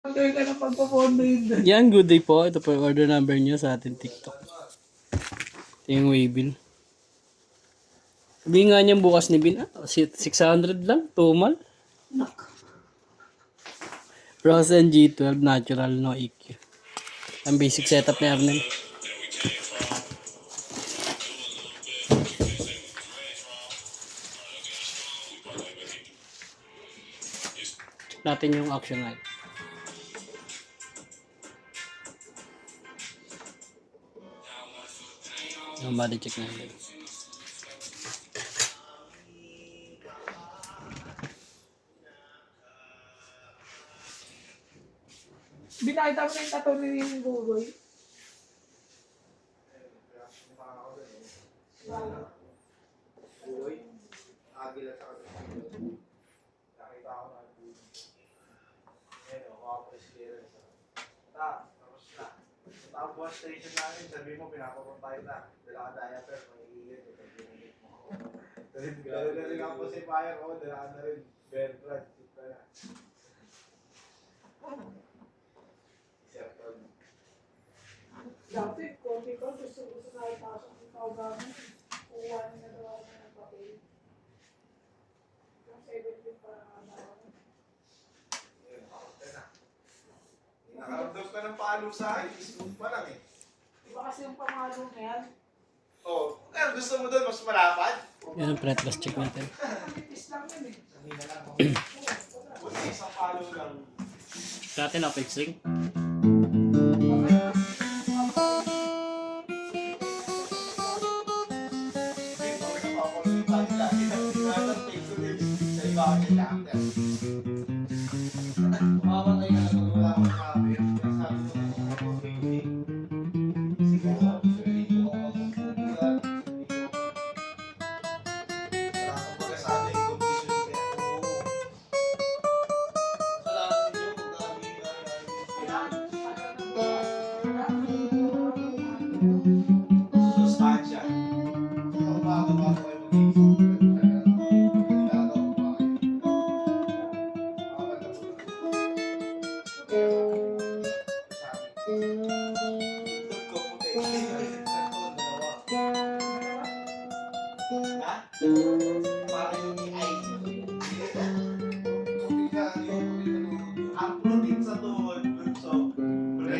Order ka na pagpapondo yun doon. Yan, good day po. Ito po yung order number nyo sa ating TikTok. Ito yung waybill. Sabihin nga niyan bukas ni Bin, 600 lang, tumal. Nak. Rosen G12 Natural No EQ. Ang basic setup ni Arnel. Check natin yung action light. Yung body check natin. Binakita mo na yung tattoo ni Gugoy. Uy, agila sa kapatid. Nakita ko na. Ayan, ako ako experience. Tapos na. Sa bus station namin, sabi mo, pinapapunta tayo na. Dala ka diaper, may ilit. Kasi dala na rin ako si Fire ko, dala ka na rin. Bear brand, kita na. Dati, kopi ko, gusto sa ipasok ng kaugaman. Kuha na daw ako ng papel. Yung 70 pa na ako. Nakaramdam ka ng palo sa akin, smooth pa lang eh. Iba kasi yung pamalo na yan. Oh, kaya gusto mo doon, mas malapad? Yan ang fretless check natin. Kapalitis lang yan eh. Sanina lang. Buti isang palo lang. Sa atin, apex ring.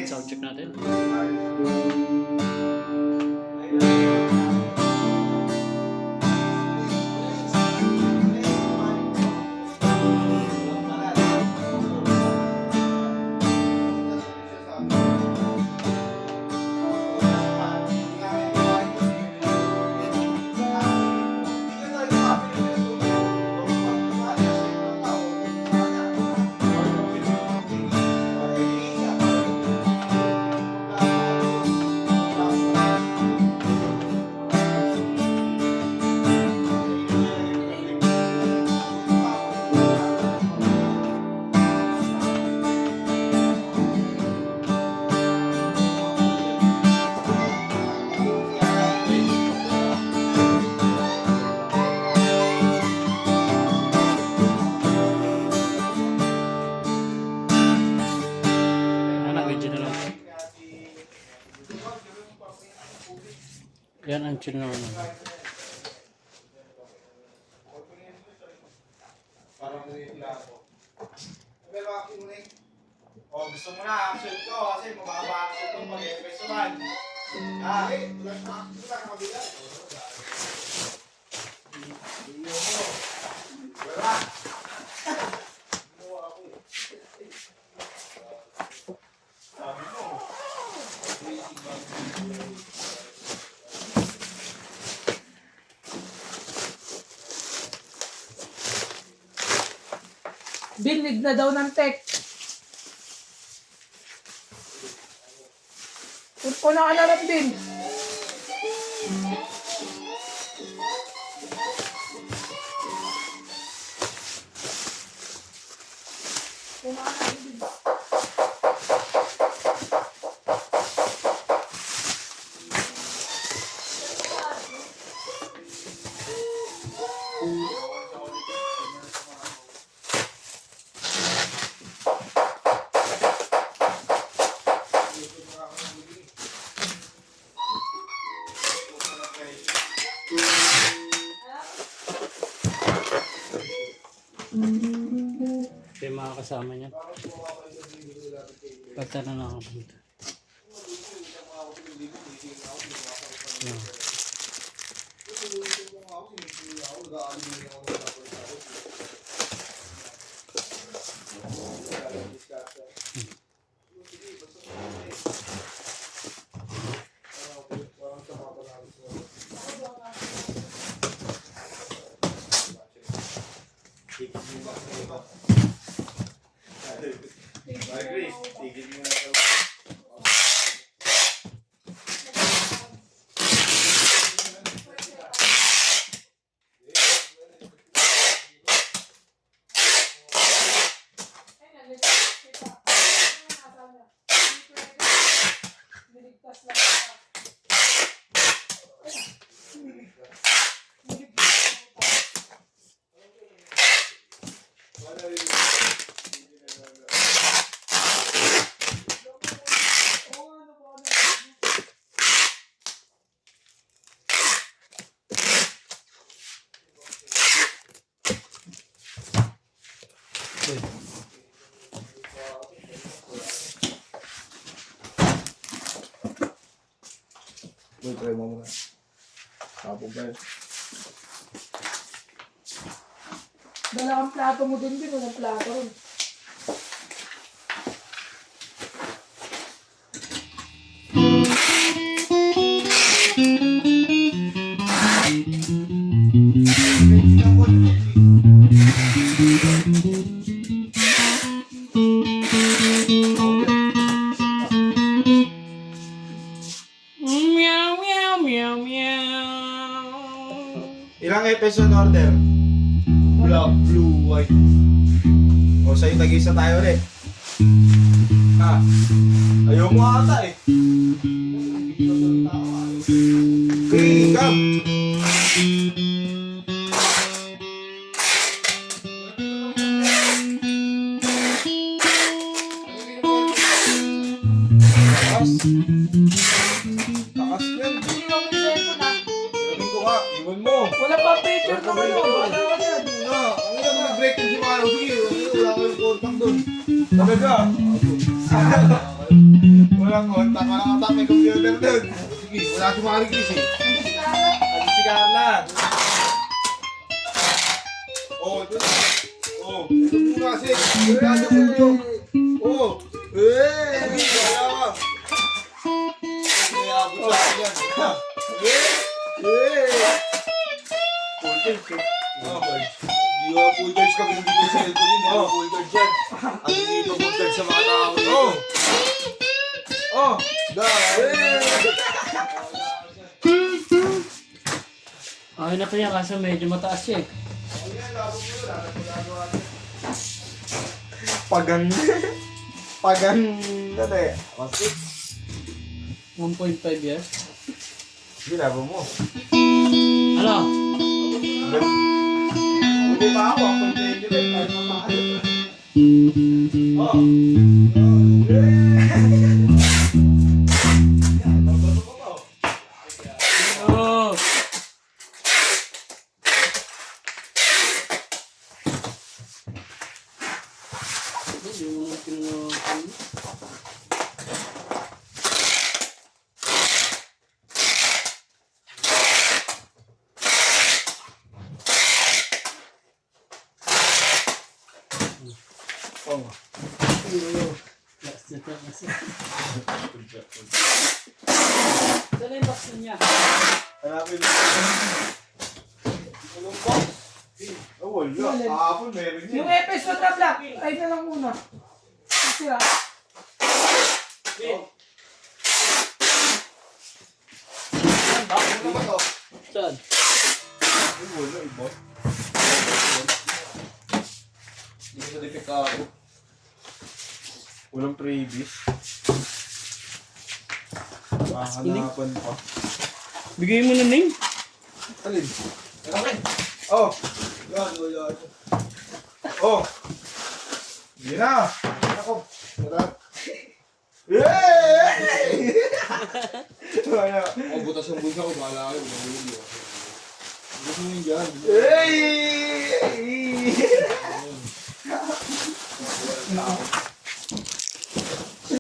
Sound check natin. Yan ang chino naman. Parang nilila ako. Pero action mo na eh. Oh, gusto mo na action ko kasi mababa action ko mag-efeso man. Tulas na action ka na kabila. Hindi mo. Wala. Sabi mo. Binig na daw ng tech. Kung nakalarap din. Kung nakalarap din. kasama niya. Pagtanong ako dito. Grace, tigil mo na ito. Wait, try mo muna. Tapos ba yun? Dala kang plato mo din, walang plato rin. Meow, meow, meow, meow. Ilang episode order? Black, blue, white. O, sa'yo tag-isa tayo ulit. Ha? Ayaw mo ata eh. Okay, come! Takas. Takas yan. Hindi mo may cellphone ah. Iwanin ko nga. Iwan mo. Wala pa picture na ano. Wala ka yan. Nga, ang ina mag-break yung si Mano. Sige, wala kayong contact doon. Talaga. Walang contact. Walang contact. May computer doon. Sige, wala si Mari Chris eh. Ano si Carla? Oh, ito na. Oh, ito muna kasi. Ito muna. Oh. Eh! Wala ka. May abot sa akin yan. Full charge eh. Hindi ko full charge ka hindi ko cellphone yun. Hindi ko full charge yan. Ang hindi ko full charge sa mga tao. Oh! Okay na pa yan kaso medyo mataas siya eh. Pagan. Pagan. Ano eh? 1.5 years. Ginabo mo. Ano? Hindi pa ako. Ako hindi kahit mamahal. Oh. Oh! Hindi mo naman pinangawakan. Oh. Last na kasi. Saan yung box niya? Hanapin mo. Anong box? Oh, wala. Kahapon meron Yung yun. episode na black, try na lang muna. Kasi ah. Ano ba to? Saan? Ay, wala. Iba. Hindi ko na-defect ako. Walang previous. Hanapan pa. Bigay mo na name. Alin? Alin? Oh! Yan, wala. Oh! Hindi na! Ako! Wala. Yay! Wala. Ako butas yung bulsa ko, bahala kayo. Nahuli ako. Gusto mo yun dyan. Yay! tao.